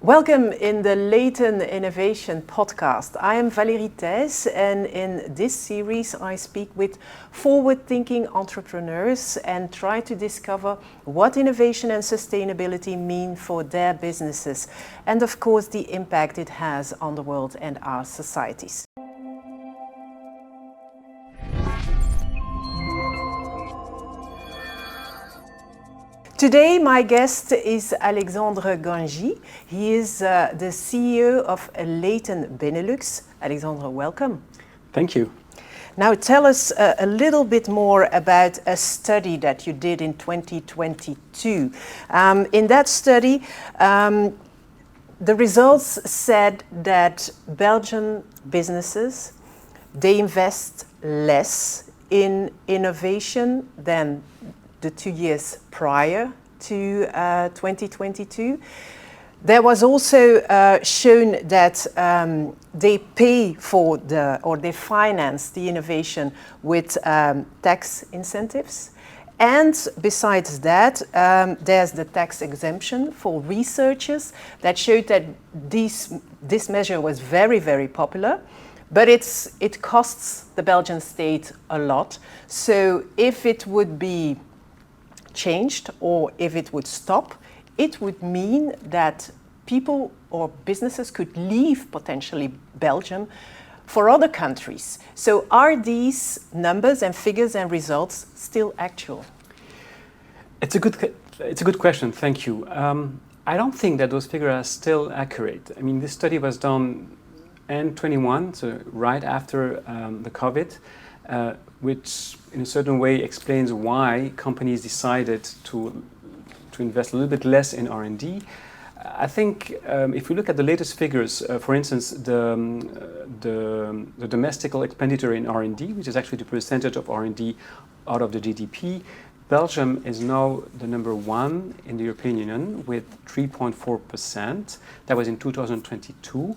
Welcome in the Leyton Innovation Podcast. I am Valérie Thijs, and in this series I speak with forward-thinking entrepreneurs and try to discover what innovation and sustainability mean for their businesses and of course the impact it has on the world and our societies. Today my guest is Alexandre Gangji. He is the CEO of Leyton Benelux. Alexandre, welcome. Thank you. Now tell us a little bit more about a study that you did in 2022. In that study, the results said that Belgian businesses, they invest less in innovation than the 2 years prior to 2022. There was also shown that they pay for they finance the innovation with tax incentives. And besides that, there's the tax exemption for researchers that showed that this measure was very, very popular. But it costs the Belgian state a lot. So if it would be changed or if it would stop, it would mean that people or businesses could leave potentially Belgium for other countries. So are these numbers and figures and results still actual? It's a good question, thank you. I don't think that those figures are still accurate. I mean, this study was done in 21, so right after the COVID, which in a certain way explains why companies decided to invest a little bit less in R&D. I think if we look at the latest figures, for instance, the domestic expenditure in R&D, which is actually the percentage of R&D out of the GDP, Belgium is now the number one in the European Union with 3.4%. That was in 2022.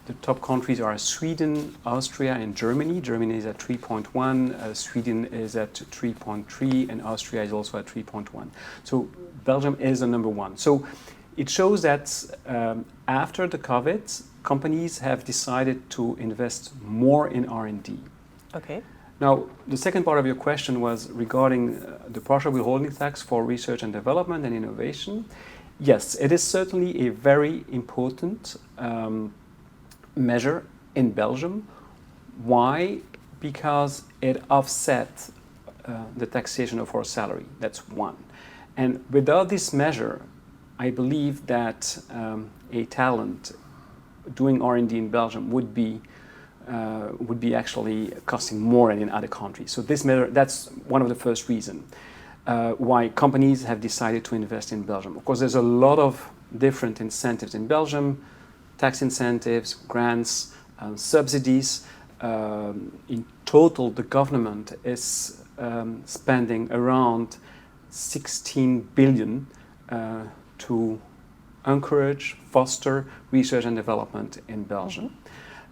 The top countries are Sweden, Austria, and Germany. Germany is at 3.1, Sweden is at 3.3, and Austria is also at 3.1. So Belgium is the number one. So it shows that after the COVID, companies have decided to invest more in R&D. Okay. Now, the second part of your question was regarding the partial withholding tax for research and development and innovation. Yes, it is certainly a very important measure in Belgium. Why? Because it offsets the taxation of our salary. That's one. And without this measure, I believe that a talent doing R&D in Belgium would be actually costing more than in other countries. So this measure, that's one of the first reasons why companies have decided to invest in Belgium. Of course, there's a lot of different incentives in Belgium. Tax incentives, grants, subsidies. In total, the government is spending around 16 billion to encourage, foster research and development in Belgium.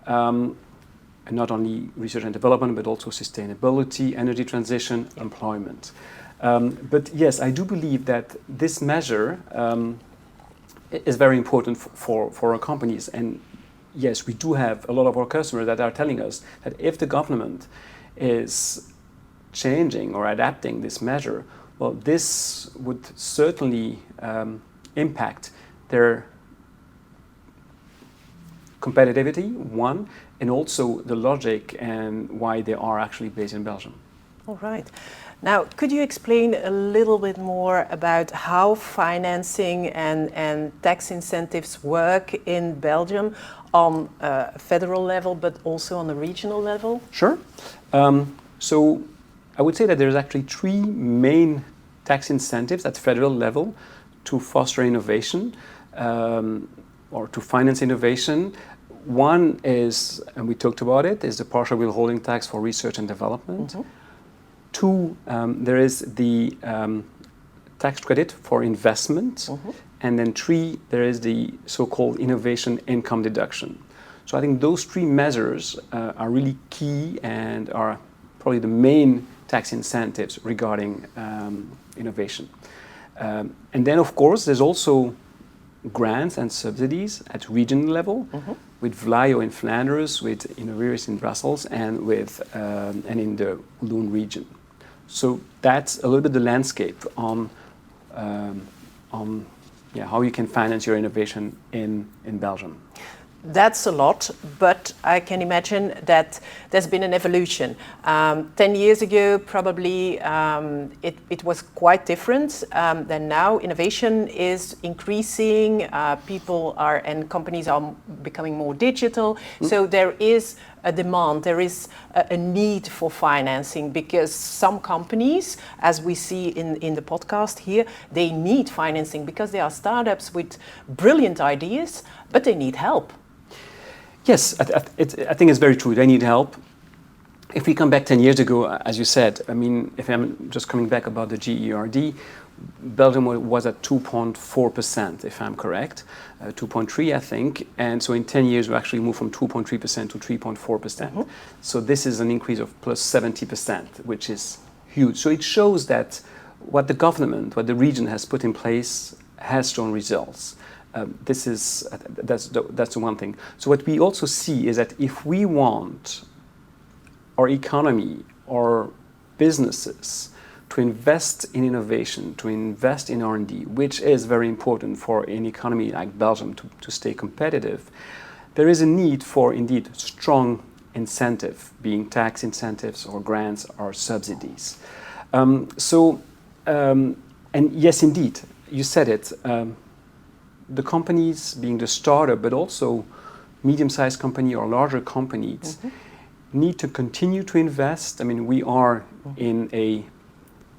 And not only research and development, but also sustainability, energy transition, employment. But yes, I do believe that this measure is very important for our companies. And yes, we do have a lot of our customers that are telling us that if the government is changing or adapting this measure, well, this would certainly impact their competitivity, one, and also the logic and why they are actually based in Belgium. All right. Now, could you explain a little bit more about how financing and tax incentives work in Belgium on a federal level, but also on a regional level? Sure. So I would say that there's actually three main tax incentives at federal level to foster innovation or to finance innovation. One is, and we talked about it, is the partial withholding tax for research and development. Mm-hmm. Two, there is the tax credit for investment. Mm-hmm. And then three, there is the so-called innovation income deduction. So I think those three measures are really key and are probably the main tax incentives regarding innovation. And then, of course, there's also grants and subsidies at regional level, with Vlaio in Flanders, with Innoveris in Brussels, and in the Walloon region. So that's a little bit the landscape on how you can finance your innovation in Belgium. That's a lot, but I can imagine that there's been an evolution. 10 years ago, probably it was quite different than now. Innovation is increasing, and companies are becoming more digital. So there is a demand, there is a need for financing, because some companies, as we see in the podcast here, they need financing because they are startups with brilliant ideas, but they need help. Yes, I think it's very true. They need help. If we come back 10 years ago, as you said, I mean, if I'm just coming back about the GERD, Belgium was at 2.4%, if I'm correct, 2.3, I think. And so in 10 years, we actually moved from 2.3% to 3.4%. So this is an increase of plus 70%, which is huge. So it shows that what the government, what the region has put in place has shown results. That's the one thing. So what we also see is that if we want our economy, our businesses to invest in innovation, to invest in R&D, which is very important for an economy like Belgium to stay competitive, there is a need for indeed strong incentive, being tax incentives or grants or subsidies. And yes, indeed, you said it. The companies, being the startup, but also medium-sized company or larger companies, need to continue to invest. I mean, we are in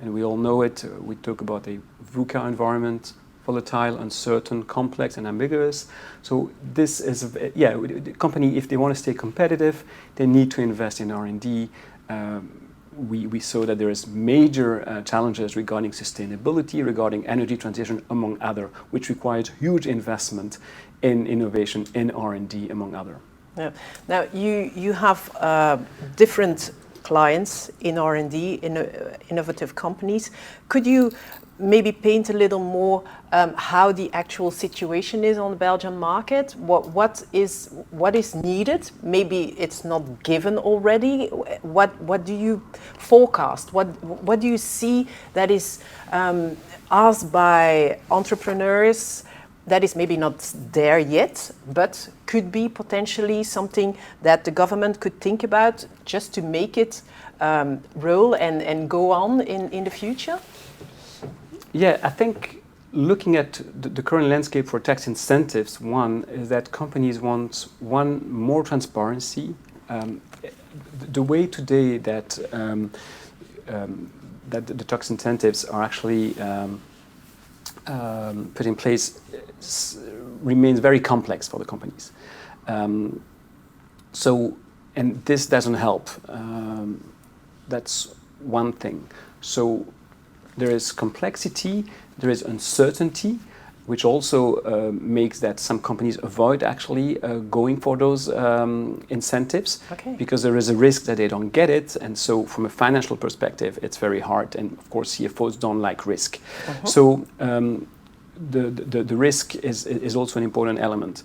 and we all know it, we talk about a VUCA environment, volatile, uncertain, complex, and ambiguous. So this is, the company, if they want to stay competitive, they need to invest in R&D. We saw that there is major challenges regarding sustainability, regarding energy transition, among other, which requires huge investment in innovation, in R&D, among other. Yeah. Now, you have different clients in R&D, innovative companies. Could you maybe paint a little more how the actual situation is on the Belgian market? What is needed? Maybe it's not given already. What do you forecast? What do you see that is asked by entrepreneurs that is maybe not there yet, but could be potentially something that the government could think about just to make it roll and go on in the future? Yeah, I think looking at the current landscape for tax incentives, one is that companies want more transparency. The way today that the tax incentives are actually put in place remains very complex for the companies. And this doesn't help. That's one thing. So there is complexity, there is uncertainty, which also makes that some companies avoid actually going for those incentives, because there is a risk that they don't get it. And so from a financial perspective, it's very hard. And of course, CFOs don't like risk. So the risk is also an important element.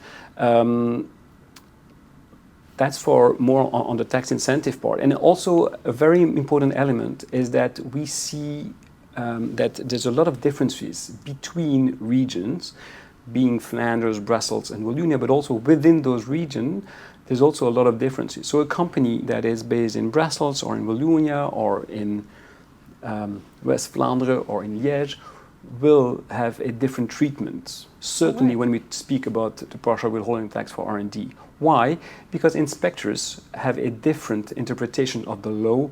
That's for more on the tax incentive part. And also a very important element is that we see that there's a lot of differences between regions, being Flanders, Brussels, and Wallonia, but also within those regions, there's also a lot of differences. So a company that is based in Brussels or in Wallonia or in West Flanders or in Liège will have a different treatment, certainly when we speak about the partial withholding tax for R&D. Why? Because inspectors have a different interpretation of the law,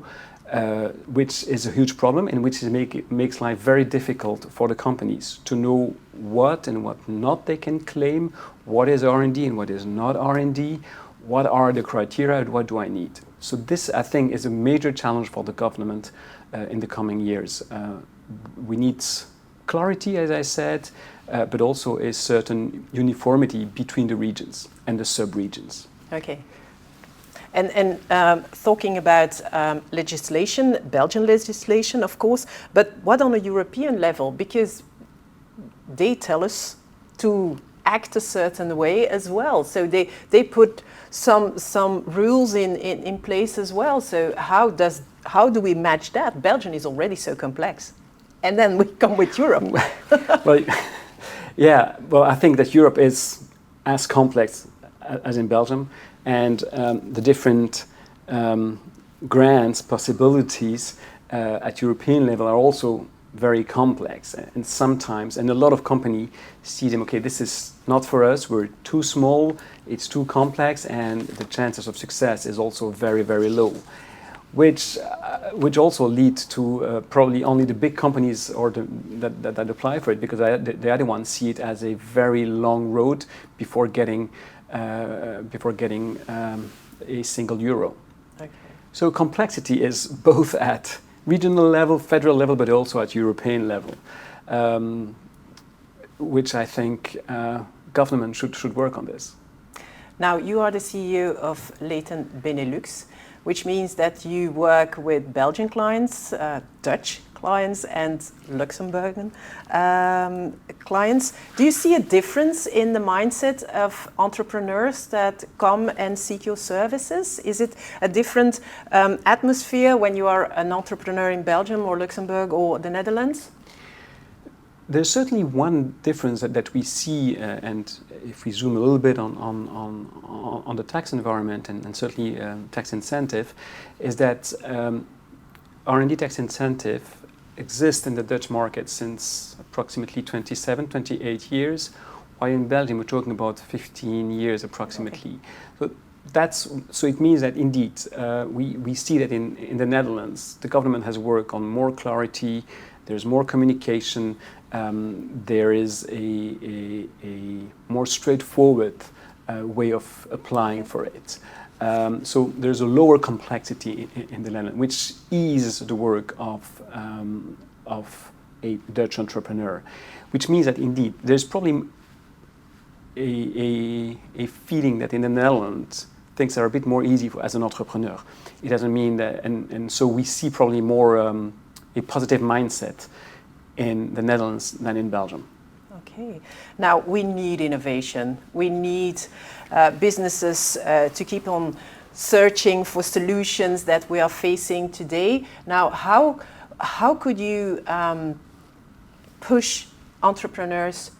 which is a huge problem and which makes life very difficult for the companies to know what and what not they can claim, what is R&D and what is not R&D, what are the criteria and what do I need. So this, I think, is a major challenge for the government in the coming years. We need clarity, as I said, but also a certain uniformity between the regions and the sub-regions. Okay. And talking about legislation, Belgian legislation, of course, but what on a European level? Because they tell us to act a certain way as well. So they put some rules in place as well. So how do we match that? Belgium is already so complex. And then we come with Europe. Well, yeah, well, I think that Europe is as complex as in Belgium, and the different grants possibilities at European level are also very complex, and sometimes, and a lot of companies see them, okay, this is not for us, we're too small, it's too complex, and the chances of success is also very, very low, which also leads to probably only the big companies or that apply for it, because the other ones see it as a very long road before getting a single euro. Okay. So complexity is both at regional level, federal level, but also at European level, which I think government should work on this. Now, you are the CEO of Leyton Benelux, which means that you work with Belgian clients, Dutch clients, and Luxembourgian clients. Do you see a difference in the mindset of entrepreneurs that come and seek your services? Is it a different atmosphere when you are an entrepreneur in Belgium or Luxembourg or the Netherlands? There's certainly one difference that we see, and if we zoom a little bit on the tax environment and certainly tax incentive, is that R&D tax incentive exists in the Dutch market since approximately 27, 28 years, while in Belgium we're talking about 15 years approximately. Okay. So it means that indeed we see that in the Netherlands the government has worked on more clarity, there's more communication, there is a more straightforward way of applying for it. So there's a lower complexity in the Netherlands, which eases the work of a Dutch entrepreneur, which means that indeed there's probably a feeling that in the Netherlands things are a bit more easy as an entrepreneur. It doesn't mean that, and so we see probably more a positive mindset in the Netherlands than in Belgium. Okay. Now, we need innovation. We need businesses to keep on searching for solutions that we are facing today. Now, how could you push entrepreneurs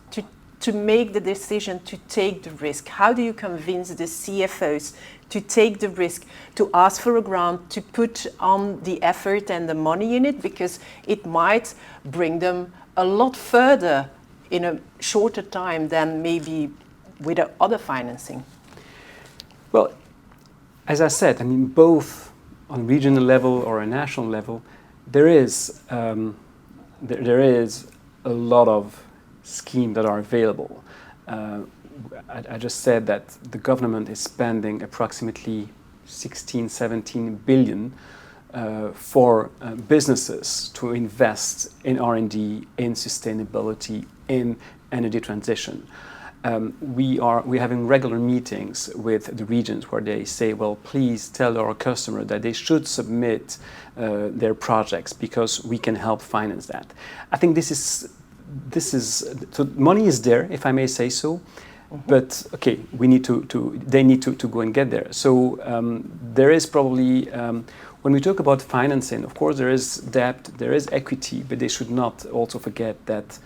to make the decision to take the risk? How do you convince the CFOs to take the risk, to ask for a grant, to put on the effort and the money in it? Because it might bring them a lot further in a shorter time than maybe with other financing. Well, as I said, I mean, both on regional level or a national level, there is a lot of schemes that are available. I just said that the government is spending approximately 16, 17 billion for businesses to invest in R&D, in sustainability, in energy transition. We're having regular meetings with the regions where they say, well, please tell our customer that they should submit their projects because we can help finance that. I think this is so money is there, if I may say so. Mm-hmm. But okay, they need to go and get there. So there is probably, when we talk about financing, of course there is debt, there is equity, but they should not also forget that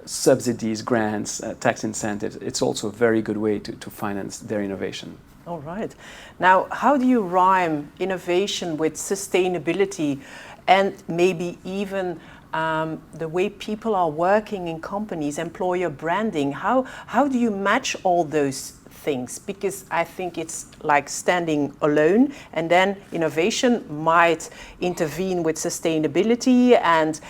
subsidies, grants, tax incentives, it's also a very good way to finance their innovation. All right. Now, how do you rhyme innovation with sustainability and maybe even the way people are working in companies, employer branding? How do you match all those things? Because I think it's like standing alone, and then innovation might intervene with sustainability. And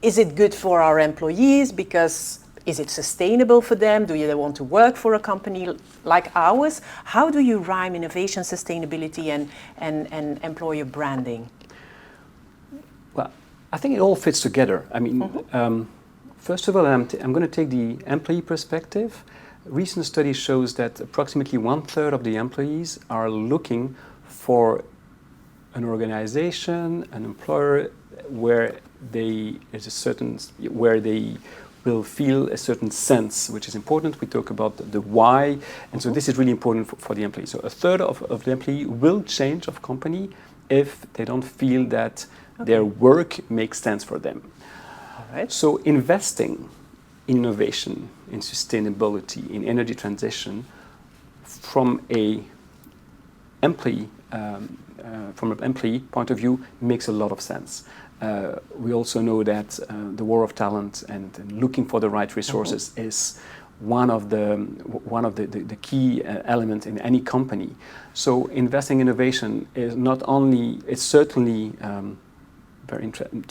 is it good for our employees? Because is it sustainable for them? Do they want to work for a company like ours? How do you rhyme innovation, sustainability, and employer branding? Well, I think it all fits together. I mean, mm-hmm. First of all, I'm going to take the employee perspective. A recent study shows that approximately 1/3 of the employees are looking for an organization, an employer where they will feel a certain sense, which is important. We talk about the why, and so this is really important for the employee. So a third of the employee will change of company if they don't feel that their work makes sense for them. All right. So investing in innovation, in sustainability, in energy transition, from an employee point of view, makes a lot of sense. We also know that the war of talent and looking for the right resources is one of the key elements in any company. So investing in innovation is not only, it's certainly very interesting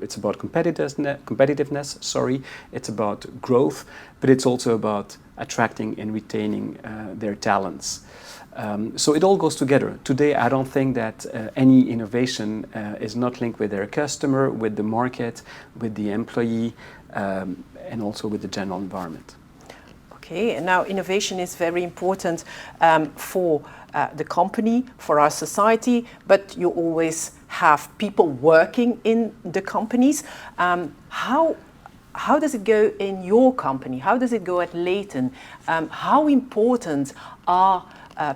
it's about competitiveness, sorry, it's about growth, but it's also about attracting and retaining their talents. So it all goes together. Today, I don't think that any innovation is not linked with their customer, with the market, with the employee, and also with the general environment. Okay, and now innovation is very important for the company, for our society, but you always have people working in the companies. How does it go in your company? How does it go at Leyton? How important are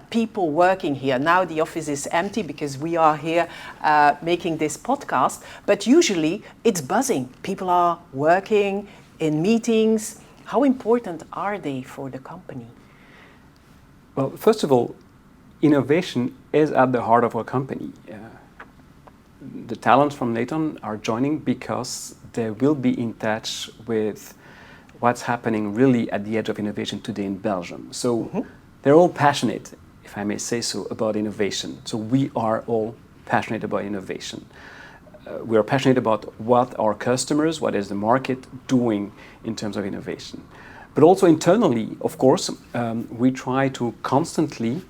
people working here? Now the office is empty because we are here making this podcast, but usually it's buzzing. People are working in meetings. How important are they for the company? Well, first of all, innovation is at the heart of our company. The talents from Leyton are joining because they will be in touch with what's happening really at the edge of innovation today in Belgium. So they're all passionate, if I may say so, about innovation. So we are all passionate about innovation. We are passionate about what our customers, what is the market doing in terms of innovation. But also internally, of course, we try to constantly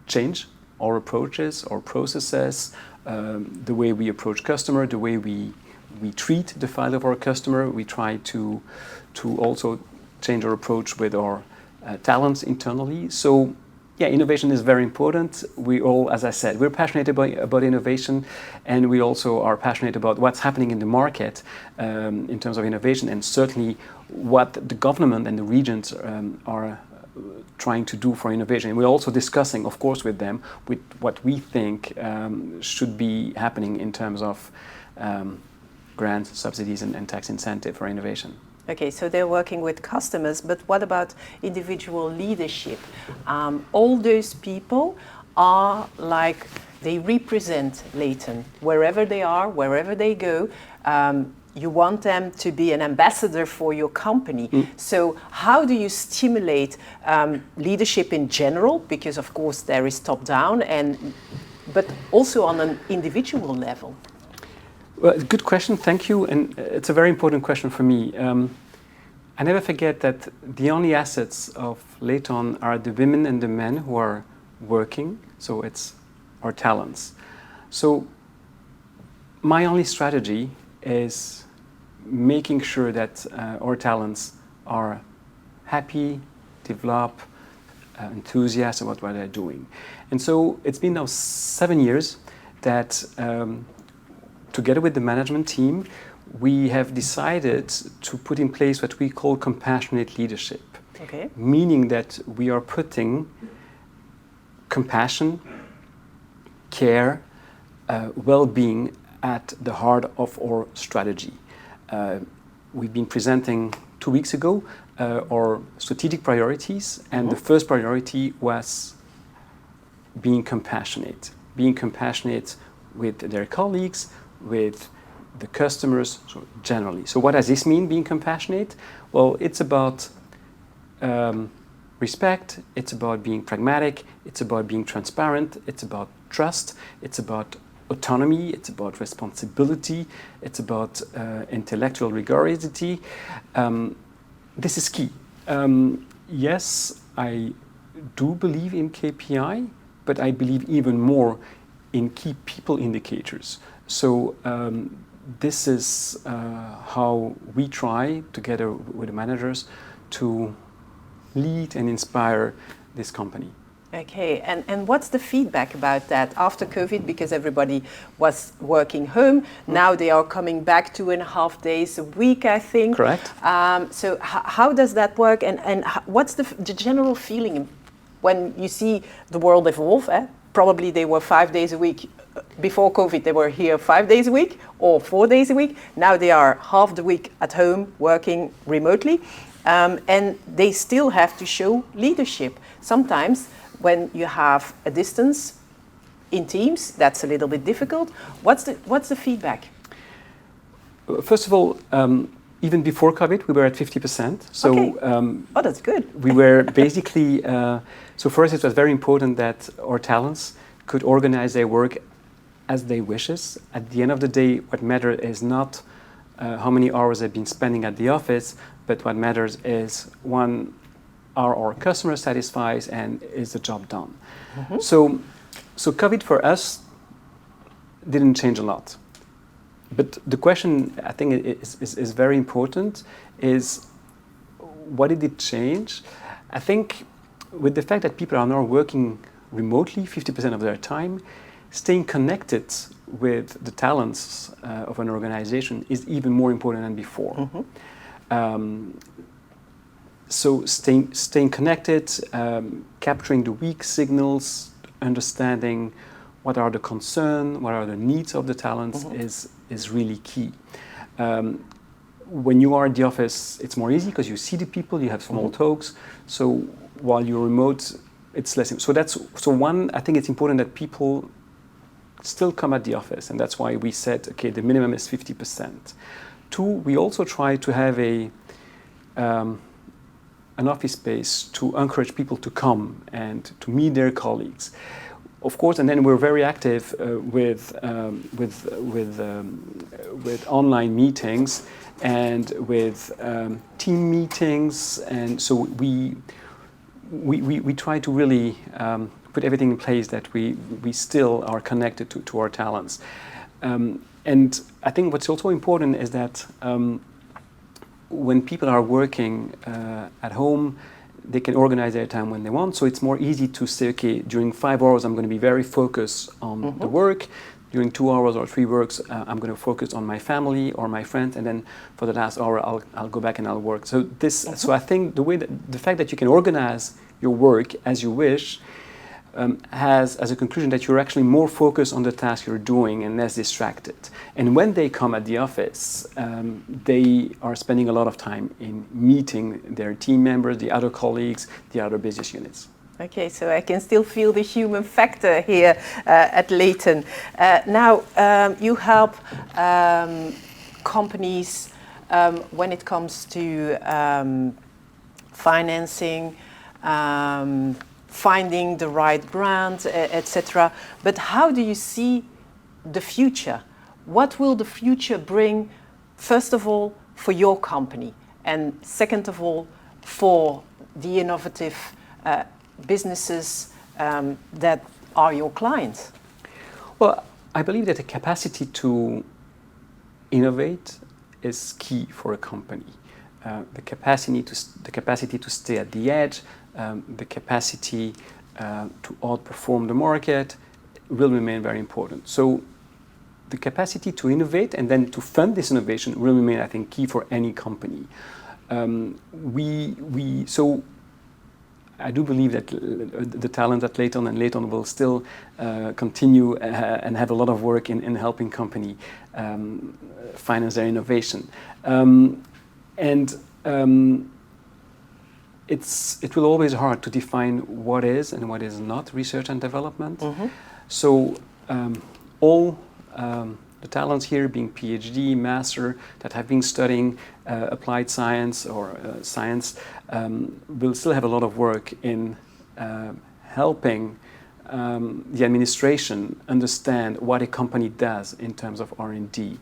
change our approaches, our processes, the way we approach customer, the way we treat the file of our customer. We try to also change our approach with our talents internally. So yeah, innovation is very important. We all, as I said, we're passionate about innovation, and we also are passionate about what's happening in the market in terms of innovation, and certainly what the government and the regions are trying to do for innovation. And we're also discussing, of course, with them with what we think should be happening in terms of grants, subsidies, and tax incentive for innovation. Okay, so they're working with customers, but what about individual leadership? All those people are like, they represent Leyton. Wherever they are, wherever they go, you want them to be an ambassador for your company. So how do you stimulate leadership in general? Because of course there is top-down, but also on an individual level. Well, good question, thank you. And it's a very important question for me. I never forget that the only assets of Leyton are the women and the men who are working, so it's our talents. So my only strategy is making sure that our talents are happy, develop, enthusiastic about what they're doing. And so it's been now 7 years that together with the management team, we have decided to put in place what we call compassionate leadership. Okay. Meaning that we are putting compassion, care, well-being at the heart of our strategy. We've been presenting 2 weeks ago our strategic priorities, and the first priority was being compassionate with their colleagues, with the customers, so generally. So what does this mean, being compassionate? Well, it's about respect, it's about being pragmatic, it's about being transparent, it's about trust, it's about autonomy, it's about responsibility, it's about intellectual rigorosity. This is key. Yes, I do believe in KPI, but I believe even more in key people indicators. So this is how we try, together with the managers, to lead and inspire this company. Okay, and what's the feedback about that after COVID? Because everybody was working home. Now they are coming back 2.5 days a week, I think. Correct. So how does that work? And what's the general feeling when you see the world evolve? Probably they were 5 days a week. Before COVID, they were here 5 days a week or 4 days a week. Now they are half the week at home working remotely. And they still have to show leadership. Sometimes when you have a distance in teams, that's a little bit difficult. What's the feedback? First of all, even before COVID, we were at 50%. So, okay. Oh, that's good. We were basically, so for us it was very important that our talents could organize their work as they wishes. At the end of the day, what matters is not how many hours they've been spending at the office, but what matters is, one, are our customers satisfied and is the job done? Mm-hmm. So COVID for us didn't change a lot. But the question I think is very important is, what did it change? I think with the fact that people are now working remotely 50% of their time, staying connected with the talents of an organization is even more important than before. Mm-hmm. So staying connected, capturing the weak signals, understanding what are the concerns, what are the needs of the talents, mm-hmm. is really key. When you are at the office, it's more easy because you see the people, you have small mm-hmm. talks. So while you're remote, it's less. So one, I think it's important that people still come at the office, and that's why we said, okay, the minimum is 50%. Two, we also try to have an office space to encourage people to come and to meet their colleagues. Of course, and then we're very active with online meetings and with team meetings, and so we try to really put everything in place that we still are connected to our talents. And I think what's also important is that when people are working at home, they can organize their time when they want. So it's more easy to say, okay, during 5 hours, I'm going to be very focused on mm-hmm. the work. During 2 hours or 3 works, I'm going to focus on my family or my friends. And then for the last hour, I'll go back and I'll work. So mm-hmm. so I think the fact that you can organize your work as you wish has as a conclusion that you're actually more focused on the task you're doing and less distracted. And when they come at the office, they are spending a lot of time in meeting their team members, the other colleagues, the other business units. Okay, so I can still feel the human factor here at Leyton. Now, you help companies when it comes to financing, finding the right brand, etc. But how do you see the future? What will the future bring, first of all, for your company, and second of all, for the innovative businesses that are your clients? Well, I believe that the capacity to innovate is key for a company. The capacity to stay at the edge, the capacity to outperform the market will remain very important. So the capacity to innovate and then to fund this innovation will remain, I think, key for any company. So I do believe that the talent at Leyton and Leyton will still continue and have a lot of work in helping company finance their innovation. It will always be hard to define what is and what is not research and development. Mm-hmm. So all the talents here, being PhD, master, that have been studying applied science or science, will still have a lot of work in helping the administration understand what a company does in terms of R&D.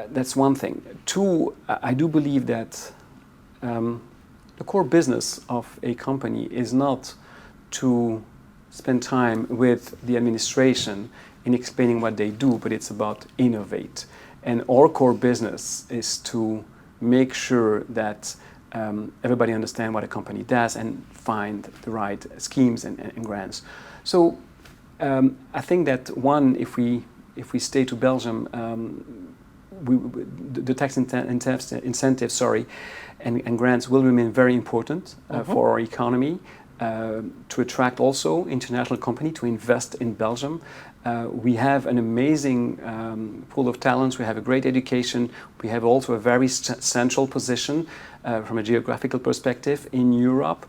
That's one thing. Two, I do believe that the core business of a company is not to spend time with the administration in explaining what they do, but it's about innovate. And our core business is to make sure that everybody understand what a company does and find the right schemes and grants. So I think that one, if we stay to Belgium, the tax incentives, and grants will remain very important for our economy, to attract also international company to invest in Belgium. We have an amazing pool of talents. We have a great education. We have also a very central position from a geographical perspective in Europe.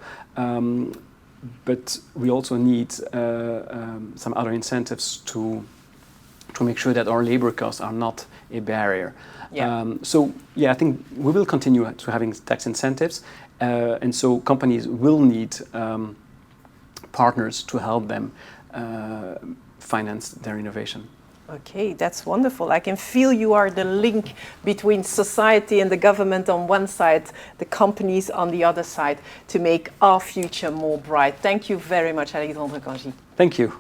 But we also need some other incentives to make sure that our labor costs are not a barrier. Yeah. I think we will continue to having tax incentives, and so companies will need partners to help them finance their innovation. Okay, that's wonderful. I can feel you are the link between society and the government on one side, the companies on the other side, to make our future more bright. Thank you very much, Alexandre Gangji. Thank you.